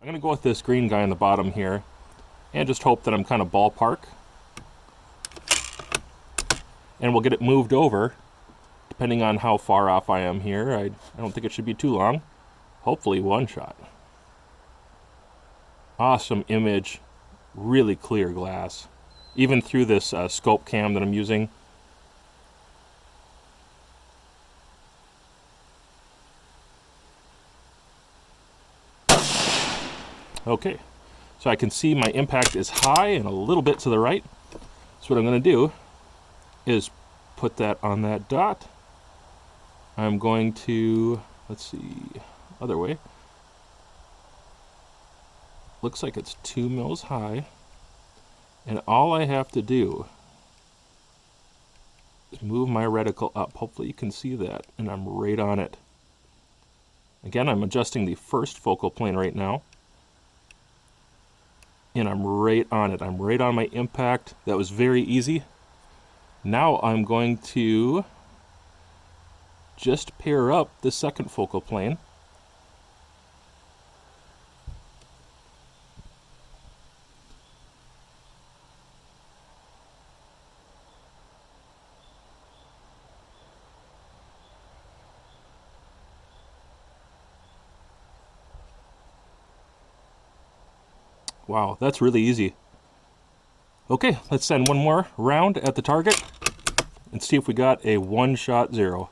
I'm going to go with this green guy on the bottom here and just hope that I'm kind of ballpark. And we'll get it moved over depending on how far off I am here. I don't think it should be too long. Hopefully one shot. Awesome image, really clear glass. Even through this scope cam that I'm using. Okay, so I can see my impact is high and a little bit to the right. So what I'm going to do is put that on that dot. I'm going to, let's see, other way. Looks like it's 2 mils high. And all I have to do is move my reticle up. Hopefully you can see that. And I'm right on it. Again, I'm adjusting the first focal plane right now. And I'm right on it. I'm right on my impact. That was very easy. Now I'm going to just pair up the second focal plane. Wow, that's really easy. Okay, let's send one more round at the target and see if we got a one-shot zero.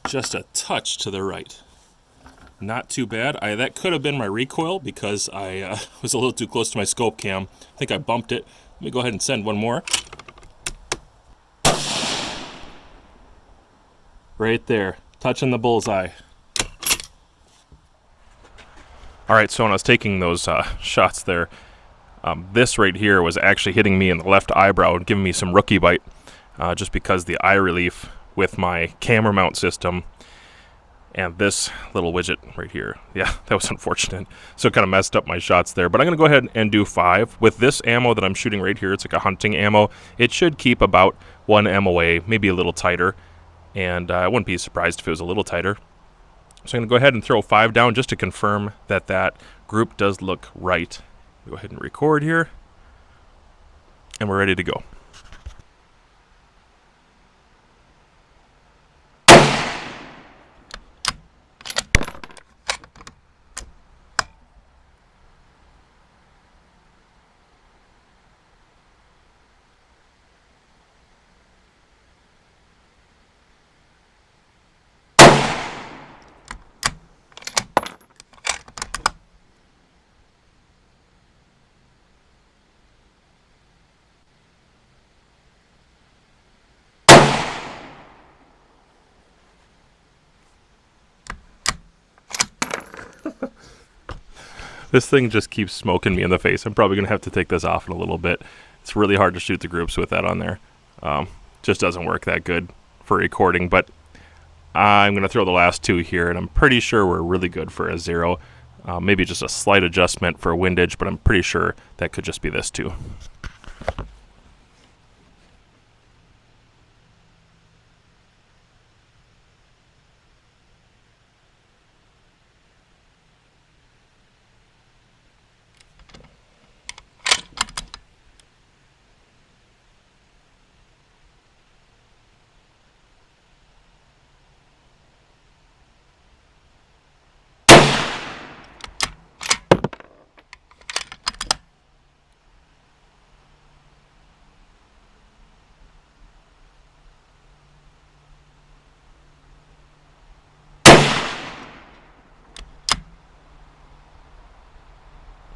Just a touch to the right. Not too bad. That could have been my recoil because I was a little too close to my scope cam. I think I bumped it. Let me go ahead and send one more. Right there, touching the bullseye. Alright, so when I was taking those shots there, this right here was actually hitting me in the left eyebrow and giving me some rookie bite, just because the eye relief with my camera mount system and this little widget right here. Yeah, that was unfortunate. So it kind of messed up my shots there. But I'm going to go ahead and do 5. With this ammo that I'm shooting right here, it's like a hunting ammo. It should keep about 1 MOA, maybe a little tighter. And I wouldn't be surprised if it was a little tighter. So I'm going to go ahead and throw 5 down just to confirm that that group does look right. Go ahead and record here. And we're ready to go. This thing just keeps smoking me in the face. I'm probably going to have to take this off in a little bit. It's really hard to shoot the groups with that on there. Just doesn't work that good for recording, but I'm going to throw the last 2 here, and I'm pretty sure we're really good for a 0. Maybe just a slight adjustment for windage, but I'm pretty sure that could just be this too.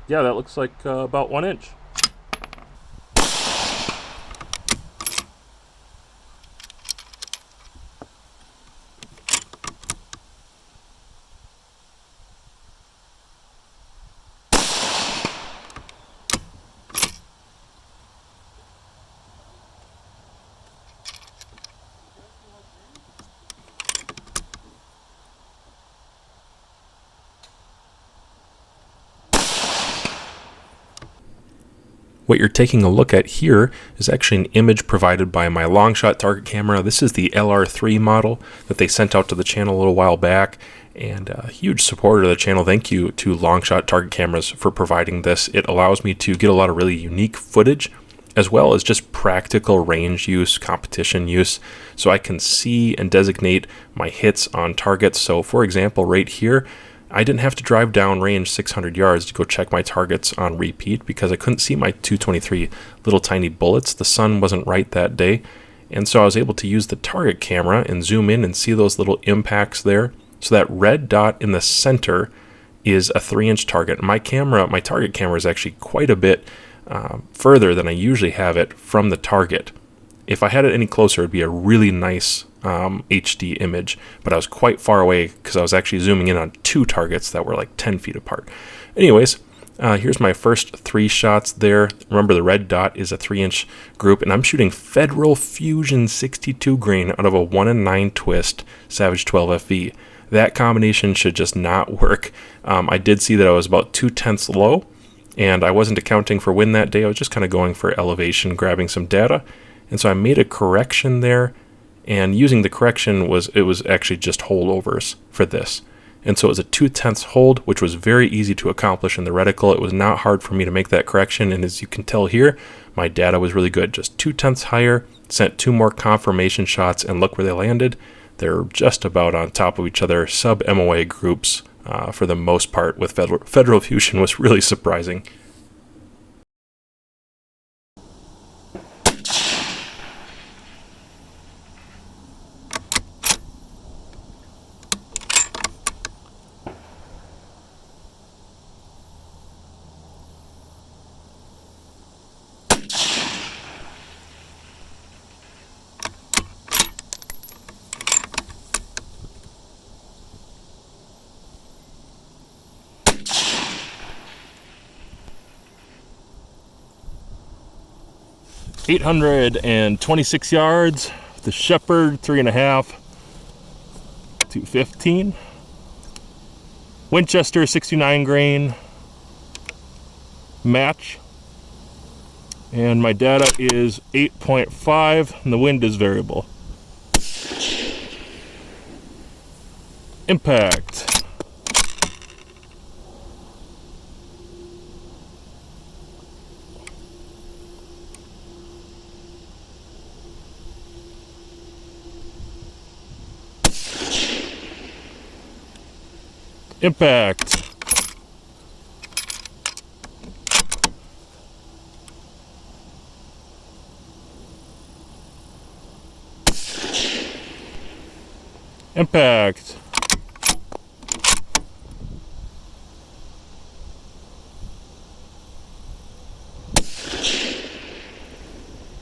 Yeah, that looks like about 1 inch. What you're taking a look at here is actually an image provided by my long shot target camera. This is the LR3 model that they sent out to the channel a little while back, and a huge supporter of the channel. Thank you to long shot target cameras for providing this. It allows me to get a lot of really unique footage, as well as just practical range use, competition use, so I can see and designate my hits on targets. So for example, right here, I didn't have to drive down range 600 yards to go check my targets on repeat because I couldn't see my 223 little tiny bullets. The sun wasn't right that day, and so I was able to use the target camera and zoom in and see those little impacts there. So that red dot in the center is a 3-inch target. My target camera is actually quite a bit further than I usually have it from the target. If I had it any closer, it'd be a really nice HD image, but I was quite far away because I was actually zooming in on 2 targets that were like 10 feet apart. Anyways, here's my first 3 shots there. Remember, the red dot is a 3-inch group, and I'm shooting Federal Fusion 62 grain out of a 1-9 twist Savage 12 FE. That combination should just not work. I did see that I was about 2/10 low, and I wasn't accounting for wind that day. I was just kind of going for elevation, grabbing some data. And so I made a correction there, and using the correction was actually just holdovers for this. And so it was a 2/10 hold, which was very easy to accomplish in the reticle. It was not hard for me to make that correction, and as you can tell here, my data was really good. Just 2/10 higher, sent 2 more confirmation shots, and look where they landed. They're just about on top of each other, sub-MOA groups for the most part. With Federal Fusion was really surprising. $826 yards, the Shepherd 3.5 215, Winchester 69 grain match, and my data is 8.5 and the wind is variable. Impact. Impact. Impact.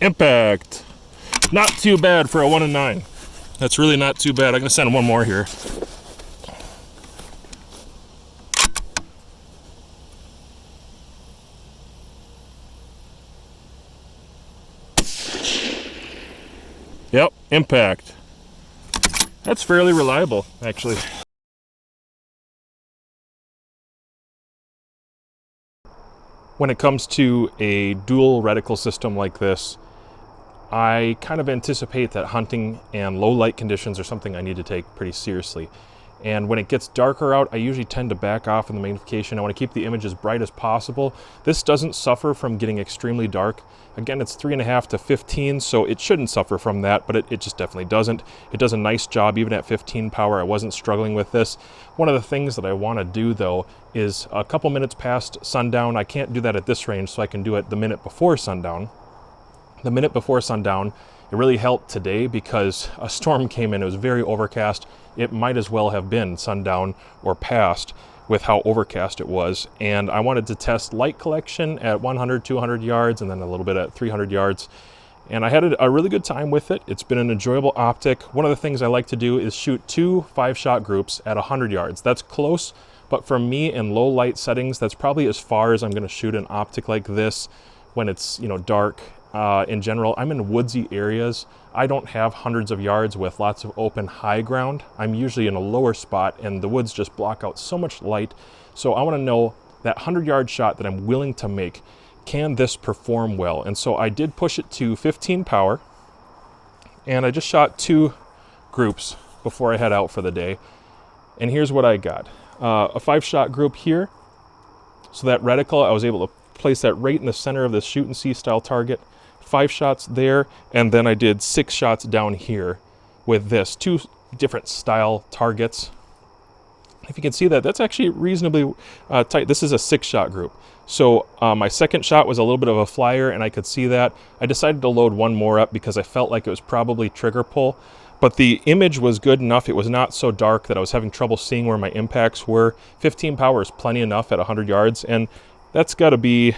Impact. Not too bad for a 1-9. That's really not too bad. I'm gonna send one more here. Yep, impact. That's fairly reliable, actually. When it comes to a dual reticle system like this, I kind of anticipate that hunting and low light conditions are something I need to take pretty seriously. And when it gets darker out, I usually tend to back off in the magnification. I want to keep the image as bright as possible. This doesn't suffer from getting extremely dark. Again, it's 3.5 to 15, so it shouldn't suffer from that, but it just definitely doesn't. It does a nice job even at 15 power. I wasn't struggling with this. One of the things that I want to do though is a couple minutes past sundown. I can't do that at this range, so I can do it the minute before sundown. The minute before sundown, it really helped today because a storm came in. It was very overcast. It might as well have been sundown or past with how overcast it was. And I wanted to test light collection at 100, 200 yards, and then a little bit at 300 yards. And I had a really good time with it. It's been an enjoyable optic. One of the things I like to do is shoot 2 5-shot groups at 100 yards. That's close, but for me in low light settings, that's probably as far as I'm gonna shoot an optic like this when it's, you know, dark. In general, I'm in woodsy areas. I don't have hundreds of yards with lots of open high ground. I'm usually in a lower spot and the woods just block out so much light. So I want to know that 100-yard shot that I'm willing to make. can this perform well? And so I did push it to 15 power, and I just shot 2 groups before I head out for the day. And here's what I got. A 5-shot group here. So that reticle, I was able to place that right in the center of this shoot and see style target. 5 shots there, and then I did 6 shots down here with this. 2 different style targets. If you can see that, that's actually reasonably tight. This is a 6-shot group. So my second shot was a little bit of a flyer, and I could see that. I decided to load 1 more up because I felt like it was probably trigger pull. But the image was good enough. It was not so dark that I was having trouble seeing where my impacts were. 15 power is plenty enough at 100 yards, and that's got to be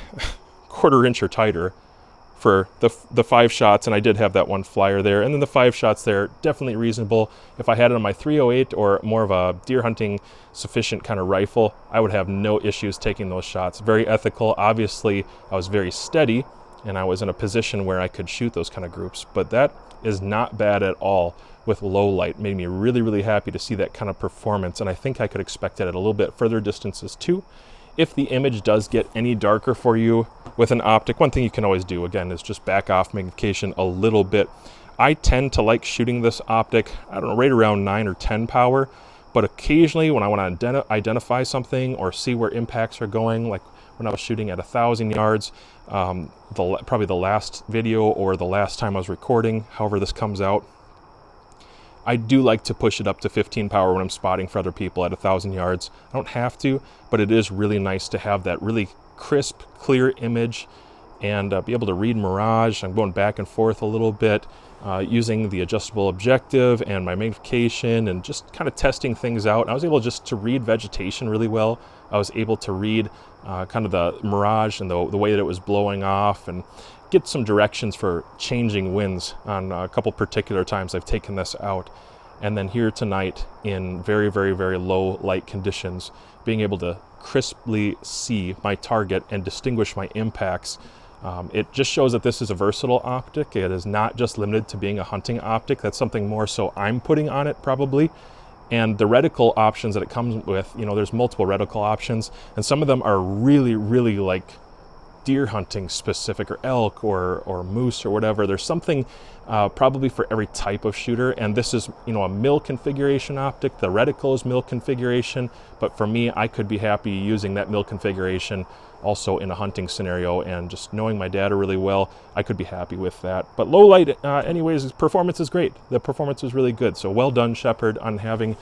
1/4 inch or tighter for the 5 shots, and I did have that 1 flyer there. And then the 5 shots there, definitely reasonable. If I had it on my 308 or more of a deer hunting sufficient kind of rifle, I would have no issues taking those shots. Very ethical. Obviously, I was very steady, and I was in a position where I could shoot those kind of groups, but that is not bad at all with low light. Made me really, really happy to see that kind of performance, and I think I could expect it at a little bit further distances too. If the image does get any darker for you with an optic, one thing you can always do, again, is just back off magnification a little bit. I tend to like shooting this optic, I don't know, right around 9 or 10 power, but occasionally when I want to identify something or see where impacts are going, like when I was shooting at 1,000 yards, probably the last video or the last time I was recording, however this comes out, I do like to push it up to 15 power when I'm spotting for other people at 1,000 yards. I don't have to, but it is really nice to have that really crisp, clear image and be able to read mirage. I'm going back and forth a little bit using the adjustable objective and my magnification and just kind of testing things out. I was able just to read vegetation really well. I was able to read kind of the mirage and the way that it was blowing off, and get some directions for changing winds on a couple particular times I've taken this out. And then here tonight in very, very, very low light conditions, being able to crisply see my target and distinguish my impacts. It just shows that this is a versatile optic. It is not just limited to being a hunting optic. That's something more so I'm putting on it probably. And the reticle options that it comes with, you know, there's multiple reticle options, and some of them are really, really like deer hunting specific, or elk or moose or whatever. There's something probably for every type of shooter, and this is, you know, a mill configuration optic. The reticle is mill configuration, but for me, I could be happy using that mill configuration also in a hunting scenario, and just knowing my data really well, I could be happy with that. But low light, anyways, performance is great. The performance is really good. So well done, Shepard, on having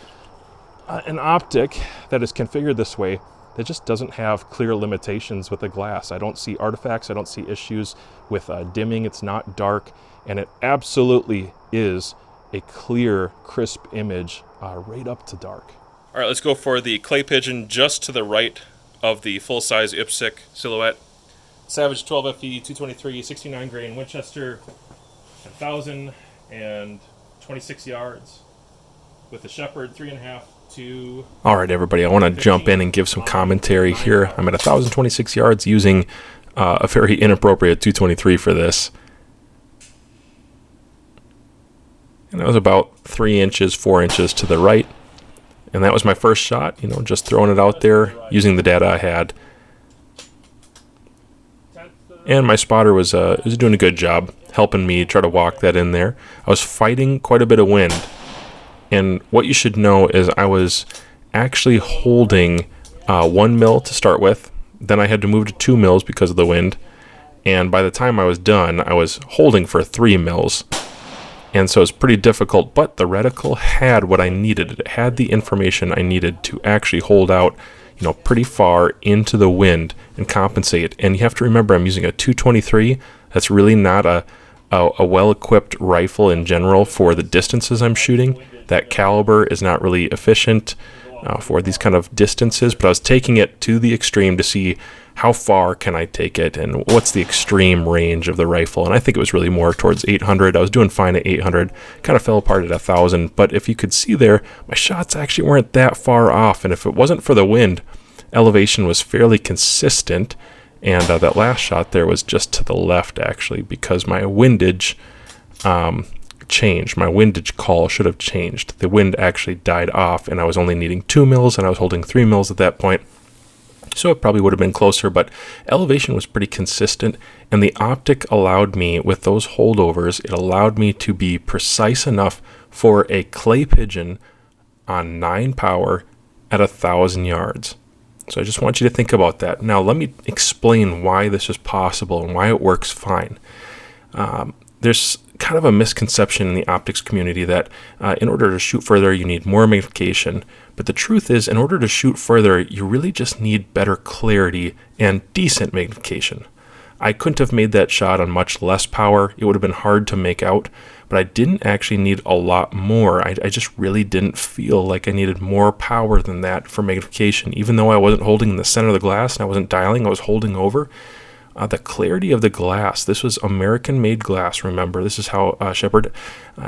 an optic that is configured this way that just doesn't have clear limitations with the glass. I don't see artifacts. I don't see issues with dimming. It's not dark, and it absolutely is a clear, crisp image right up to dark. All right, let's go for the clay pigeon just to the right of the full-size IPSC silhouette. Savage 12 FE, 223, 69 grain Winchester, 1,026 yards with the Shepard 3.5 to... All right, everybody, I want to jump in and give some commentary here. I'm at 1,026 yards using a very inappropriate 223 for this. And that was about 3 inches, 4 inches to the right. And that was my first shot, you know, just throwing it out there using the data I had. And my spotter was doing a good job helping me try to walk that in there. I was fighting quite a bit of wind. And what you should know is I was actually holding 1 mil to start with. Then I had to move to 2 mils because of the wind. And by the time I was done, I was holding for 3 mils. And so it's pretty difficult, but the reticle had what I needed. It had the information I needed to actually hold out, you know, pretty far into the wind and compensate. And you have to remember, I'm using a 223. That's really not a well-equipped rifle in general for the distances I'm shooting. That caliber is not really efficient for these kind of distances, but I was taking it to the extreme to see how far can I take it and what's the extreme range of the rifle. And I think it was really more towards 800. I was doing fine at 800, kind of fell apart at 1,000, but if you could see there, my shots actually weren't that far off, and if it wasn't for the wind, elevation was fairly consistent. And that last shot there was just to the left, actually, because my windage changed. My windage call should have changed. The wind actually died off, and I was only needing 2 mils, and I was holding 3 mils at that point. So it probably would have been closer, but elevation was pretty consistent, and the optic allowed me, with those holdovers, it allowed me to be precise enough for a clay pigeon on 9 power at 1,000 yards. So I just want you to think about that. Now let me explain why this is possible and why it works fine. There's kind of a misconception in the optics community that in order to shoot further, you need more magnification. But the truth is, in order to shoot further, you really just need better clarity and decent magnification. I couldn't have made that shot on much less power. It would have been hard to make out, but I didn't actually need a lot more. I just really didn't feel like I needed more power than that for magnification. Even though I wasn't holding in the center of the glass and I wasn't dialing, I was holding over. The clarity of the glass, this was American-made glass, remember. This is how Shepard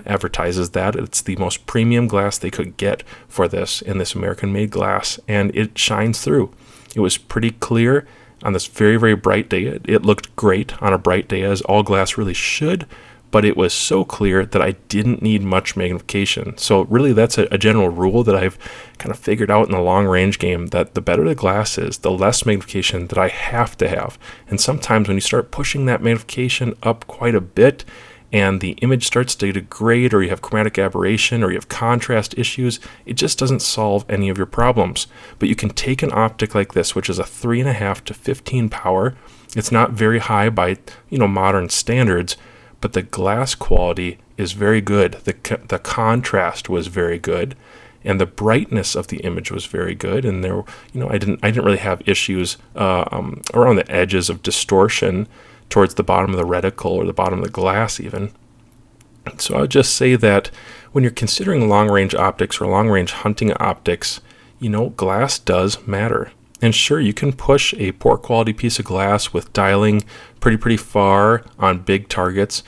advertises that. It's the most premium glass they could get for this in this American-made glass, and it shines through. It was pretty clear on this very, very bright day. It looked great on a bright day, as all glass really should, but it was so clear that I didn't need much magnification. So really that's a general rule that I've kind of figured out in the long range game, that the better the glass is, the less magnification that I have to have. And sometimes when you start pushing that magnification up quite a bit and the image starts to degrade, or you have chromatic aberration, or you have contrast issues, it just doesn't solve any of your problems. But you can take an optic like this, which is a 3.5 to 15 power. It's not very high by modern standards, but the glass quality is very good. The contrast was very good, and the brightness of the image was very good. And there, I didn't really have issues around the edges of distortion towards the bottom of the reticle or the bottom of the glass even. So I would just say that when you're considering long-range optics or long-range hunting optics, glass does matter. And sure, you can push a poor quality piece of glass with dialing pretty far on big targets,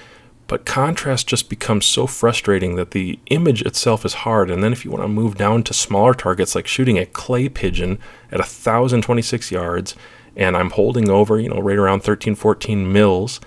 but contrast just becomes so frustrating that the image itself is hard. And then if you want to move down to smaller targets, like shooting a clay pigeon at 1,026 yards, and I'm holding over, right around 13, 14 mils,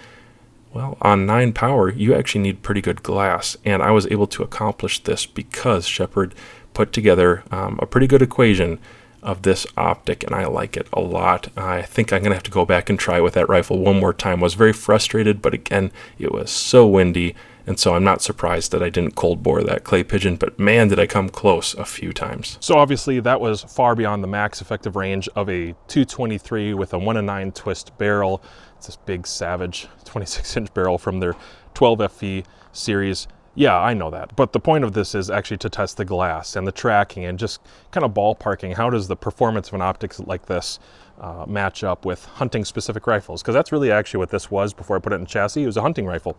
well, on 9 power, you actually need pretty good glass. And I was able to accomplish this because Shepard put together a pretty good equation of this optic, and I like it a lot. I think I'm going to have to go back and try with that rifle one more time. I was very frustrated, but again, it was so windy, and so I'm not surprised that I didn't cold bore that clay pigeon, but man, did I come close a few times. So obviously that was far beyond the max effective range of a 223 with a 1-9 twist barrel. It's this big Savage 26-inch barrel from their 12 FE series. Yeah, I know that. But the point of this is actually to test the glass and the tracking and just kind of ballparking. How does the performance of an optic like this match up with hunting specific rifles? Because that's really actually what this was before I put it in chassis. It was a hunting rifle.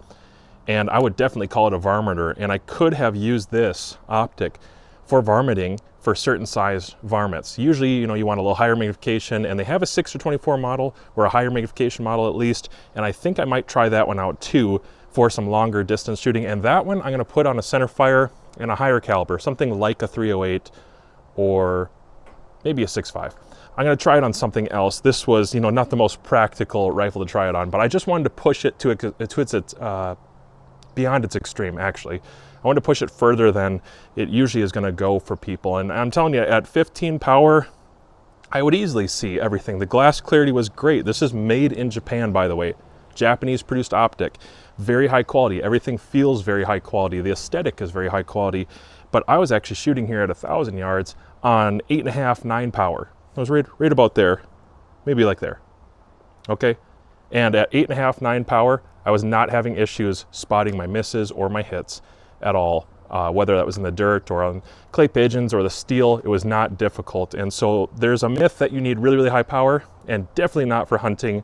And I would definitely call it a varminter. And I could have used this optic for varminting for certain size varmints. Usually, you want a little higher magnification, and they have a 6 or 24 model or a higher magnification model at least. And I think I might try that one out too, for some longer distance shooting. And that one I'm going to put on a center fire and a higher caliber, something like a 308 or maybe a 6.5. I'm going to try it on something else. This was, not the most practical rifle to try it on, but I just wanted to push it to its beyond its extreme, actually. I wanted to push it further than it usually is going to go for people. And I'm telling you, at 15 power, I would easily see everything. The glass clarity was great. This is made in Japan, by the way. Japanese produced optic, very high quality. Everything feels very high quality. The aesthetic is very high quality. But I was actually shooting here at 1,000 yards on 8.5, 9 power. I was right about there, maybe like there. Okay, and at 8.5, 9 power, I was not having issues spotting my misses or my hits at all. Whether that was in the dirt or on clay pigeons or the steel, it was not difficult. And so there's a myth that you need really, really high power, and definitely not for hunting,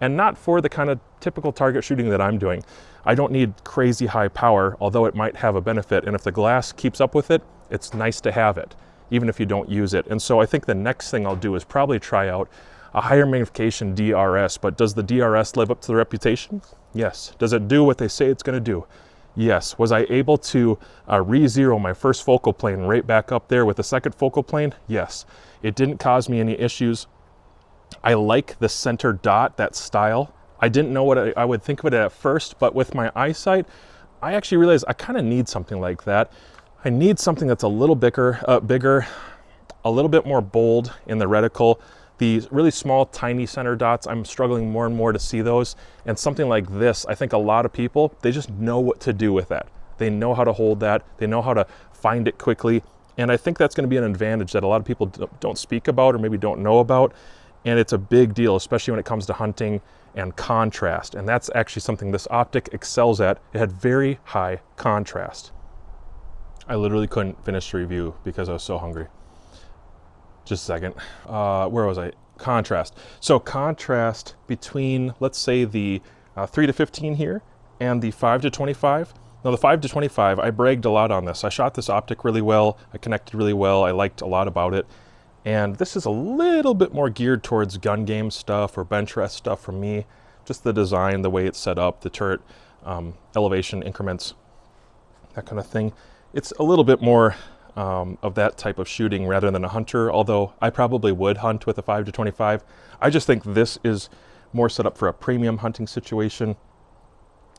and not for the kind of typical target shooting that I'm doing. I don't need crazy high power, although it might have a benefit. And if the glass keeps up with it, it's nice to have it, even if you don't use it. And so I think the next thing I'll do is probably try out a higher magnification DRS. But does the DRS live up to the reputation? Yes. Does it do what they say it's going to do? Yes. Was I able to re-zero my first focal plane right back up there with the second focal plane? Yes. It didn't cause me any issues. I like the center dot, that style. I didn't know what I would think of it at first, but with my eyesight, I actually realized I kind of need something like that. I need something that's a little bigger, a little bit more bold in the reticle, The really small, tiny center dots, I'm struggling more and more to see those. And something like this, I think a lot of people, they just know what to do with that. They know how to hold that. They know how to find it quickly. And I think that's going to be an advantage that a lot of people don't speak about or maybe don't know about. And it's a big deal, especially when it comes to hunting and contrast. And that's actually something this Optic excels at. It had very high contrast. I literally couldn't finish the review because I was so hungry. Just a second. Where was I? Contrast. So contrast between, let's say, the 3 to 15 here and the 5 to 25. Now the 5 to 25, I bragged a lot on this. I shot this Optic really well. I connected really well. I liked a lot about it. And this is a little bit more geared towards gun game stuff or bench rest stuff for me. Just the design, the way it's set up, the turret elevation increments, that kind of thing. It's a little bit more of that type of shooting rather than a hunter, although I probably would hunt with a 5 to 25. I just think this is more set up for a premium hunting situation.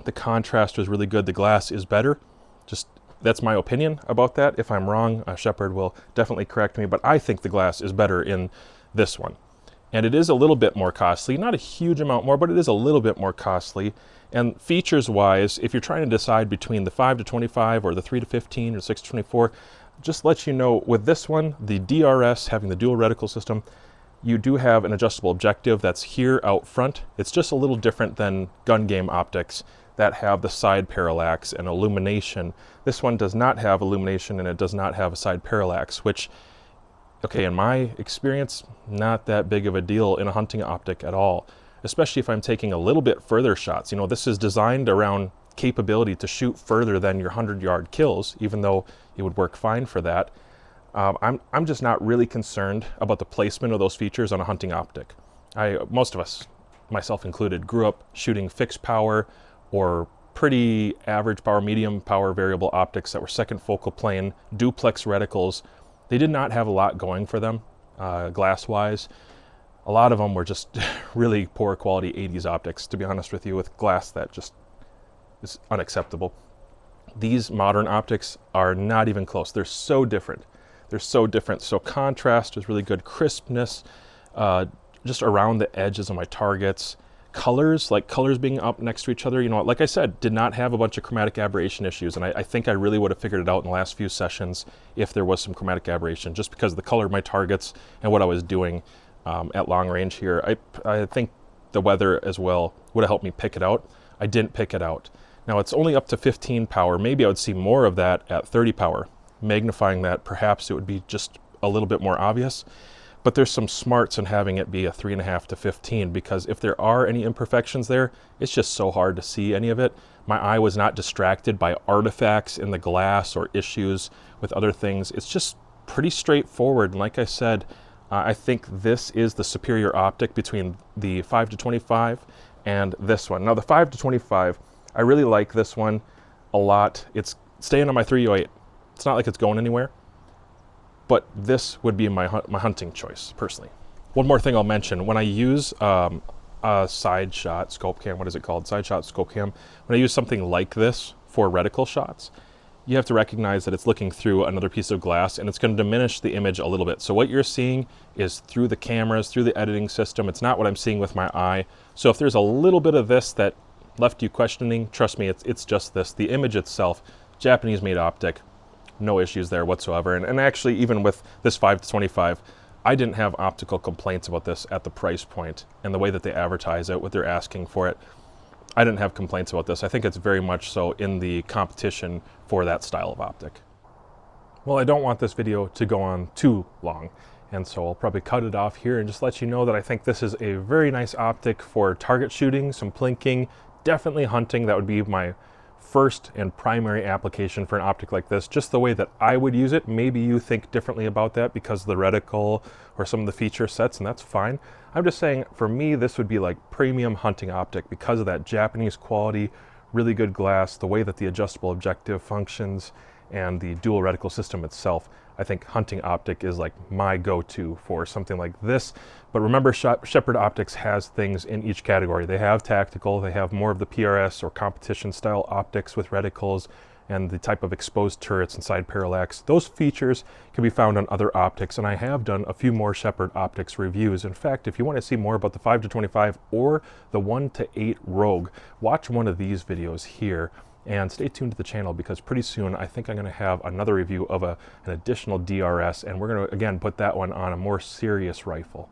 The contrast was really good. The glass is better. Just that's my opinion about that. If I'm wrong, Shepard will definitely correct me, but I think the glass is better in this one. And it is a little bit more costly, not a huge amount more, but it is a little bit more costly. And features wise, if you're trying to decide between the 5 to 25 or the 3 to 15 or 6 to 24, just let you know with this one, the DRS having the dual reticle system, you do have an adjustable objective that's here out front. It's just a little different than gun game optics that have the side parallax and illumination. This one does not have illumination and it does not have a side parallax, which, okay, in my experience, not that big of a deal in a hunting optic at all, especially if I'm taking a little bit further shots. You know, this is designed around capability to shoot further than your 100-yard kills, even though it would work fine for that. I'm just not really concerned about the placement of those features on a hunting optic. Most of us, myself included, grew up shooting fixed power or pretty average power, medium power variable optics that were second focal plane, duplex reticles. They did not have a lot going for them glass-wise. A lot of them were just really poor quality 80s optics, to be honest with you, with glass that just is unacceptable. These modern optics are not even close. They're so different. They're so different. So contrast is really good. Crispness, just around the edges of my targets. Colors, like colors being up next to each other, you know, like I said, did not have a bunch of chromatic aberration issues. And I think I really would have figured it out in the last few sessions if there was some chromatic aberration, just because of the color of my targets and what I was doing at long range here. I think the weather as well would have helped me pick it out. I didn't pick it out. Now it's only up to 15 power. Maybe I would see more of that at 30 power. Magnifying that, perhaps it would be just a little bit more obvious. But there's some smarts in having it be a 3.5 to 15, because if there are any imperfections there, it's just so hard to see any of it. My eye was not distracted by artifacts in the glass or issues with other things. It's just pretty straightforward. And like I said, I think this is the superior optic between the 5 to 25 and this one. Now the 5 to 25, I really like this one a lot. It's staying on my 308. It's not like it's going anywhere. But this would be my hunting choice, personally. One more thing I'll mention, when I use a side shot scope cam, what is it called? Side shot scope cam. When I use something like this for reticle shots, you have to recognize that it's looking through another piece of glass and it's going to diminish the image a little bit. So what you're seeing is through the cameras, through the editing system. It's not what I'm seeing with my eye. So if there's a little bit of this that left you questioning, trust me, it's just this. The image itself, Japanese made optic. No issues there whatsoever. And actually, even with this 5 to 25, I didn't have optical complaints about this at the price point and the way that they advertise it, what they're asking for it. I didn't have complaints about this. I think it's very much so in the competition for that style of optic. Well, I don't want this video to go on too long, and so I'll probably cut it off here and just let you know that I think this is a very nice optic for target shooting, some plinking, definitely hunting. That would be my first and primary application for an optic like this, just the way that I would use it. Maybe you think differently about that because of the reticle or some of the feature sets, and that's fine. I'm just saying, for me, this would be like premium hunting optic because of that Japanese quality, really good glass, the way that the adjustable objective functions, and the dual reticle system itself. I think hunting optic is like my go-to for something like this. But remember, Shepard Optics has things in each category. They have tactical, they have more of the PRS or competition style optics with reticles, and the type of exposed turrets and side parallax. Those features can be found on other optics, and I have done a few more Shepherd optics reviews. In fact, if you want to see more about the 5-25 or the 1-8 Rogue, watch one of these videos here. And stay tuned to the channel, because pretty soon I think I'm going to have another review of an additional DRS, and we're going to again put that one on a more serious rifle.